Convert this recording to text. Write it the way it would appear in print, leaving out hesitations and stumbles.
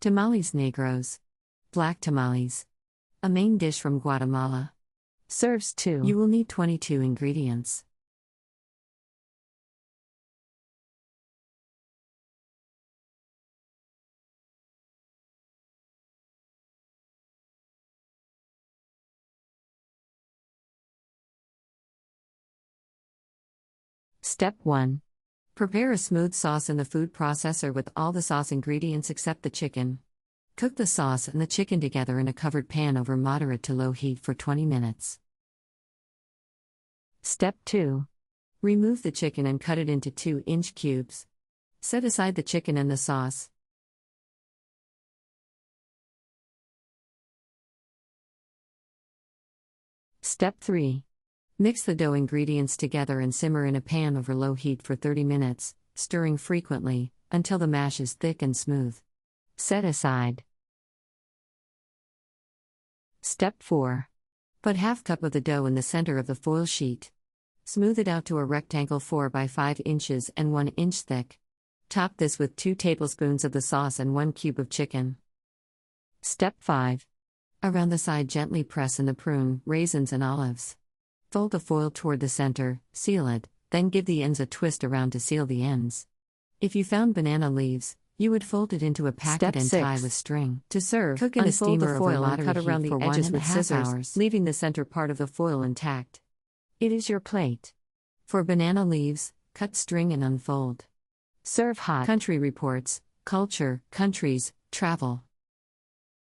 Tamales Negros. Black tamales. A main dish from Guatemala. Serves 2. You will need 22 ingredients. Step 1. Prepare a smooth sauce in the food processor with all the sauce ingredients except the chicken. Cook the sauce and the chicken together in a covered pan over moderate to low heat for 20 minutes. Step 2. Remove the chicken and cut it into 2-inch cubes. Set aside the chicken and the sauce. Step 3. Mix the dough ingredients together and simmer in a pan over low heat for 30 minutes, stirring frequently, until the mash is thick and smooth. Set aside. Step 4. Put half cup of the dough in the center of the foil sheet. Smooth it out to a rectangle 4 by 5 inches and 1 inch thick. Top this with 2 tablespoons of the sauce and 1 cube of chicken. Step 5. Around the side gently press in the prune, raisins and olives. Fold the foil toward the center, seal it, then give the ends a twist around to seal the ends. If you found banana leaves, you would fold it into a packet and tie with string. To serve, cook in a unfold steamer the foil over and cut moderate around heat the for edges 1.5 with scissors, hours, leaving the center part of the foil intact. It is your plate. For banana leaves, cut string and unfold. Serve hot. Country Reports, Culture, Countries, Travel.